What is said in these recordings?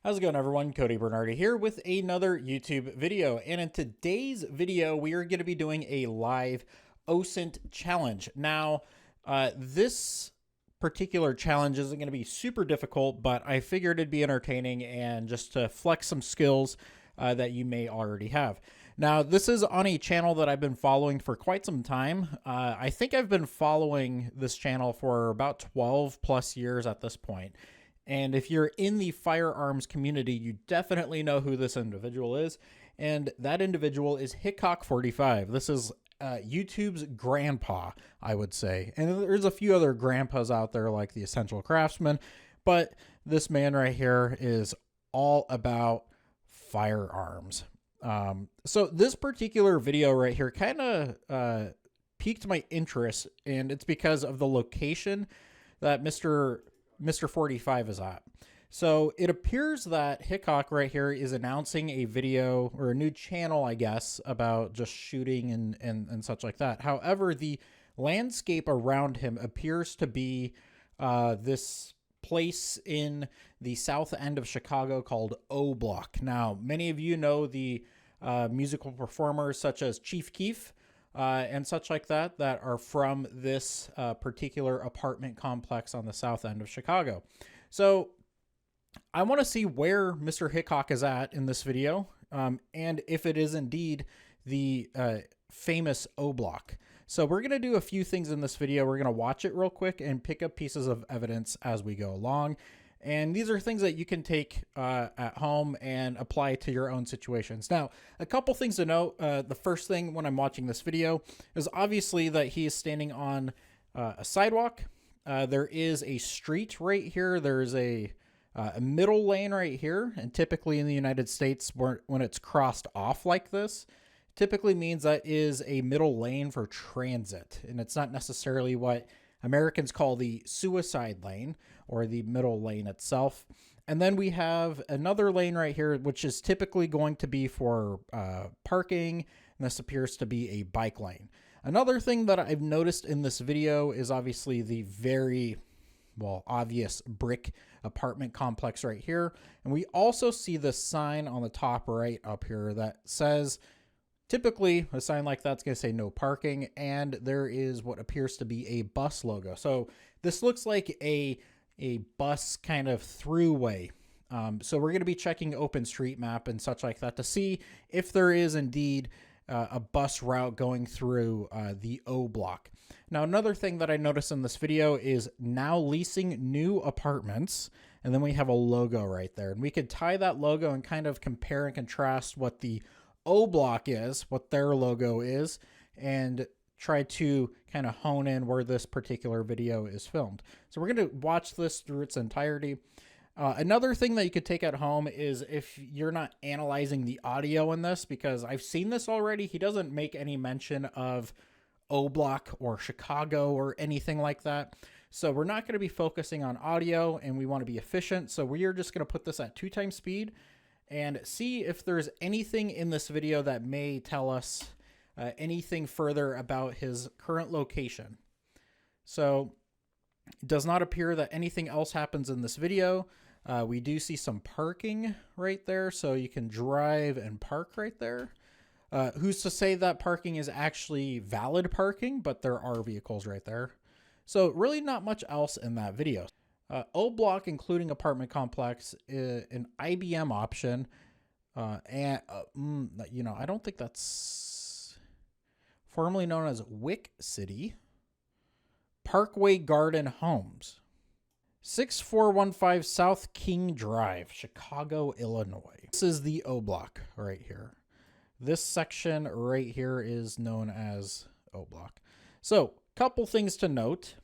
How's it going, everyone? Cody Bernardi here with another YouTube video. And in today's video, we are going to be doing a live OSINT challenge. Now, this particular challenge isn't going to be super difficult, but I figured it'd be entertaining and just to flex some skills that you may already have. Now, this is on a channel that I've been following for quite some time. I think I've been following this channel for about 12 plus years at this point. And if you're in the firearms community, you definitely know who this individual is. And that individual is Hickok45. This is YouTube's grandpa, I would say. And there's a few other grandpas out there like the Essential Craftsman. But this man right here is all about firearms. So this particular video right here kind of piqued my interest. And it's because of the location that Mr. 45 is at. So it appears that Hickok right here is announcing a video or a new channel, I guess, about just shooting and such like that. However, the landscape around him appears to be this place in the south end of Chicago called O Block. Now, many of you know the musical performers such as Chief Keef, and such like that are from this particular apartment complex on the south end of Chicago. So I want to see where Mr. Hickok is at in this video, and if it is indeed the famous O Block. So we're going to do a few things in this video. We're going to watch it real quick and pick up pieces of evidence as we go along. And these are things that you can take at home and apply to your own situations. Now, a couple things to note. The first thing when I'm watching this video is obviously that he is standing on a sidewalk. There is a street right here. There's a middle lane right here. And typically in the United States, when it's crossed off like this, typically means that is a middle lane for transit. And it's not necessarily what Americans call the suicide lane or the middle lane itself. And then we have another lane right here, which is typically going to be for parking. And this appears to be a bike lane. Another thing that I've noticed in this video is obviously the very, well, obvious brick apartment complex right here. And we also see the sign on the top right up here that says, typically, a sign like that's going to say no parking, and there is what appears to be a bus logo. So this looks like a bus kind of throughway. So we're going to be checking OpenStreetMap and such like that to see if there is indeed a bus route going through the O Block. Now, another thing that I noticed in this video is now leasing new apartments. And then we have a logo right there. And we could tie that logo and kind of compare and contrast what the O Block is, what their logo is, and try to kind of hone in where this particular video is filmed. So we're going to watch this through its entirety. Another thing that you could take at home is if you're not analyzing the audio in this, because I've seen this already, he doesn't make any mention of O Block or Chicago or anything like that. So we're not going to be focusing on audio, and we want to be efficient. So we are just going to put this at 2x speed and see if there's anything in this video that may tell us anything further about his current location. So it does not appear that anything else happens in this video. We do see some parking right there, so you can drive and park right there. Who's to say that parking is actually valid parking, but there are vehicles right there. So really not much else in that video. O Block, including apartment complex, an IBM option, and I don't think that's formerly known as Wick City. Parkway Garden Homes, 6415 South King Drive, Chicago, Illinois. This is the O Block right here. This section right here is known as O Block. So, couple things to note.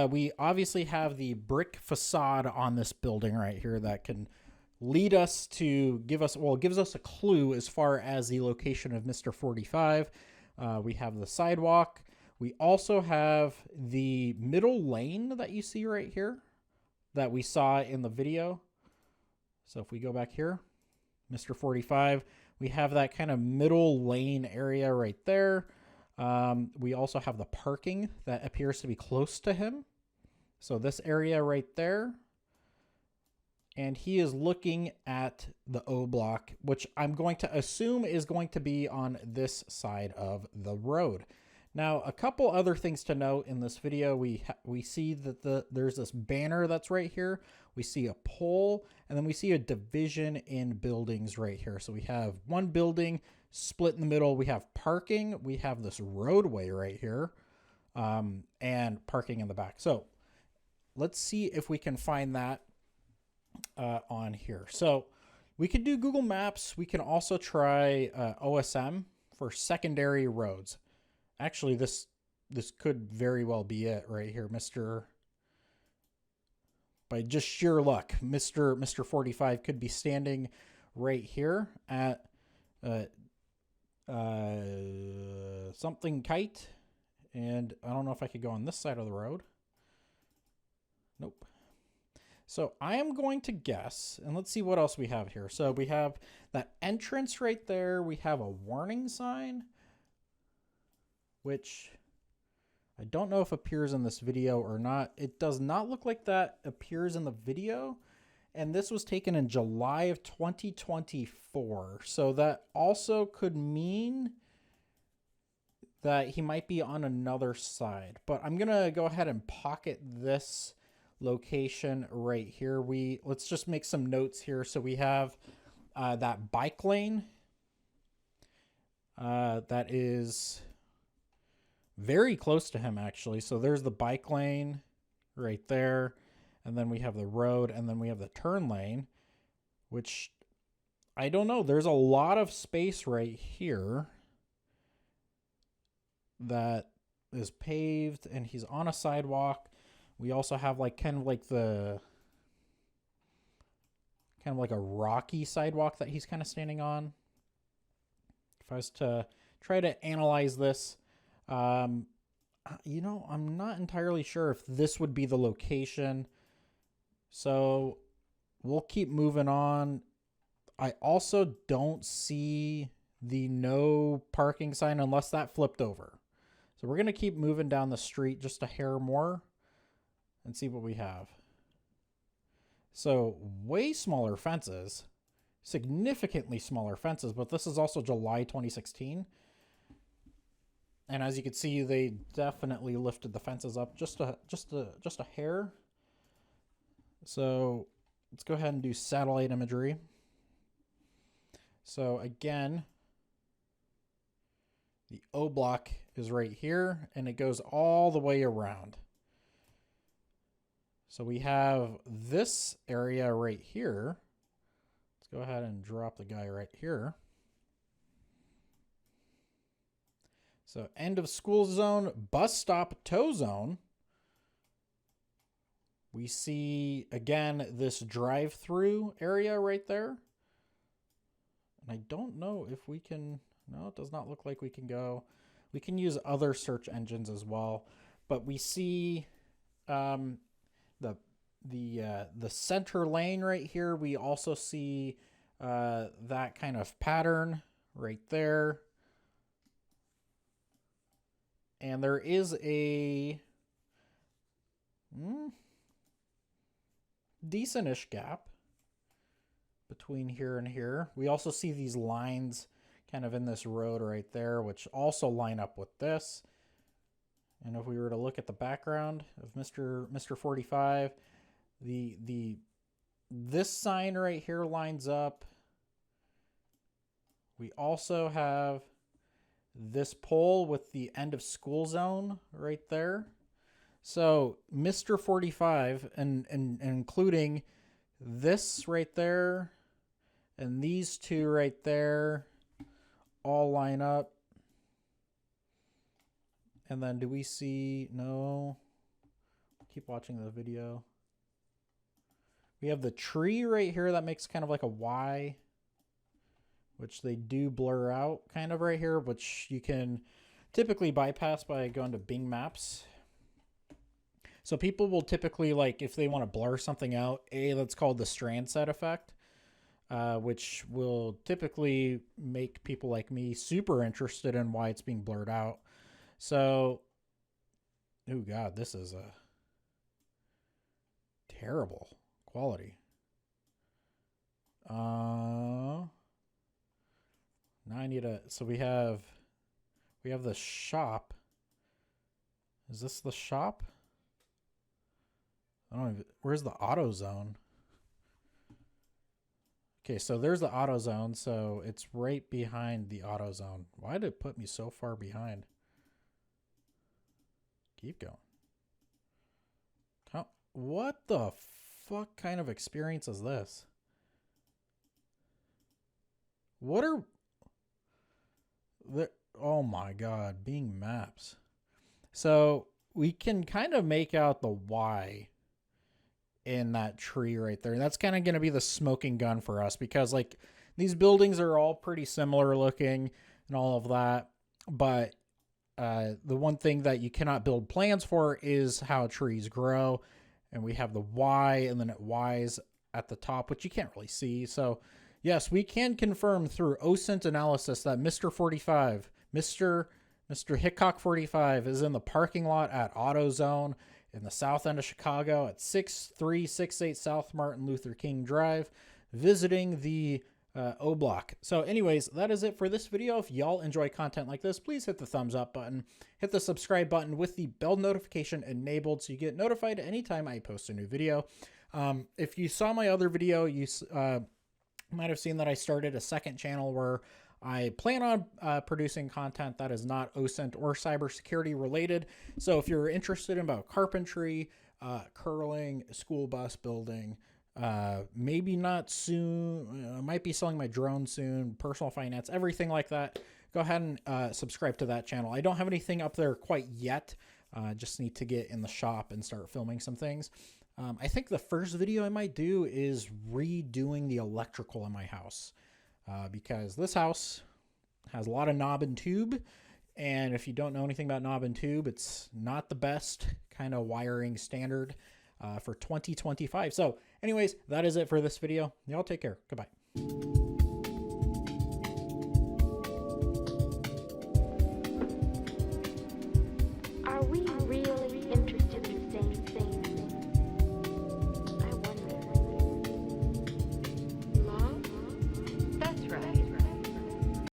We obviously have the brick facade on this building right here that can lead us to gives us a clue as far as the location of Mr. 45. We have the sidewalk. We also have the middle lane that you see right here that we saw in the video. So if we go back here, Mr. 45, we have that kind of middle lane area right there. We also have the parking that appears to be close to him. So this area right there. and he is looking at the O block, which I'm going to assume is going to be on this side of the road. Now, a couple other things to note in this video. We see that there's this banner that's right here. We see a pole, and then we see a division in buildings right here. So we have one building split in the middle. We have parking. We have this roadway right here, and parking in the back. So let's see if we can find that on here. So we can do Google Maps. We can also try OSM for secondary roads. Actually, this could very well be it right here, by just sheer luck. Mr. 45 could be standing right here at something kite, and I don't know if I could go on this side of the road. Nope. So I am going to guess, and let's see what else we have here. So we have that entrance right there. We have a warning sign, which I don't know if appears in this video or not. It does not look like that appears in the video. And this was taken in July of 2024. So that also could mean that he might be on another side. But I'm going to go ahead and pocket this location right here. Let's just make some notes here. So we have that bike lane that is very close to him, actually. So there's the bike lane right there, and then we have the road, and then we have the turn lane, which I don't know. There's a lot of space right here that is paved, and he's on a sidewalk. We also have kind of like a rocky sidewalk that he's kind of standing on. If I was to try to analyze this, I'm not entirely sure if this would be the location. So we'll keep moving on. I also don't see the no parking sign unless that flipped over. So we're going to keep moving down the street just a hair more and see what we have. So way smaller fences, significantly smaller fences, but this is also July 2016. And as you can see, they definitely lifted the fences up just a hair. So let's go ahead and do satellite imagery. So again, the O block is right here, and it goes all the way around. So we have this area right here. Let's go ahead and drop the guy right here. So end of school zone, bus stop, tow zone. We see, again, this drive-through area right there. And I don't know if we can, no, it does not look like we can go. We can use other search engines as well. But we see the center lane right here. We also see that kind of pattern right there. And there is a decent-ish gap between here and here. We also see these lines kind of in this road right there, which also line up with this. And if we were to look at the background of Mr. 45, this sign right here lines up. We also have this pole with the end of school zone right there. So Mr. 45 and including this right there and these two right there all line up. And then do we see, no, keep watching the video. We have the tree right here that makes kind of like a Y, which they do blur out kind of right here, which you can typically bypass by going to Bing Maps. So people will typically, if they want to blur something out, that's called the strand set effect, which will typically make people like me super interested in why it's being blurred out. So, oh God, this is a terrible quality. Now I need a, so we have the shop. Is this the shop? I don't even, where's the auto zone? Okay, so there's the auto zone, so it's right behind the auto zone. Why did it put me so far behind? Keep going. What the fuck kind of experience is this? What are the, oh my god, being maps. So we can kind of make out the Y in that tree right there. And that's kind of going to be the smoking gun for us, because like these buildings are all pretty similar looking and all of that. But the one thing that you cannot build plans for is how trees grow. And we have the Y, and then it Ys at the top, which you can't really see. So yes, we can confirm through OSINT analysis that Mr. Hickok45 is in the parking lot at AutoZone in the south end of Chicago at 6368 South Martin Luther King Drive, visiting the O Block. So anyways, that is it for this video. If y'all enjoy content like this, please hit the thumbs up button, hit the subscribe button with the bell notification enabled so you get notified anytime I post a new video. If you saw my other video, you might have seen that I started a second channel where I plan on producing content that is not OSINT or cybersecurity related. So if you're interested in about carpentry, curling, school bus building, maybe not soon, might be selling my drone soon, personal finance, everything like that, go ahead and subscribe to that channel. I don't have anything up there quite yet. Just need to get in the shop and start filming some things. I think the first video I might do is redoing the electrical in my house. Because this house has a lot of knob and tube, and if you don't know anything about knob and tube, it's not the best kind of wiring standard for 2025. So anyways, that is it for this video. Y'all take care. Goodbye.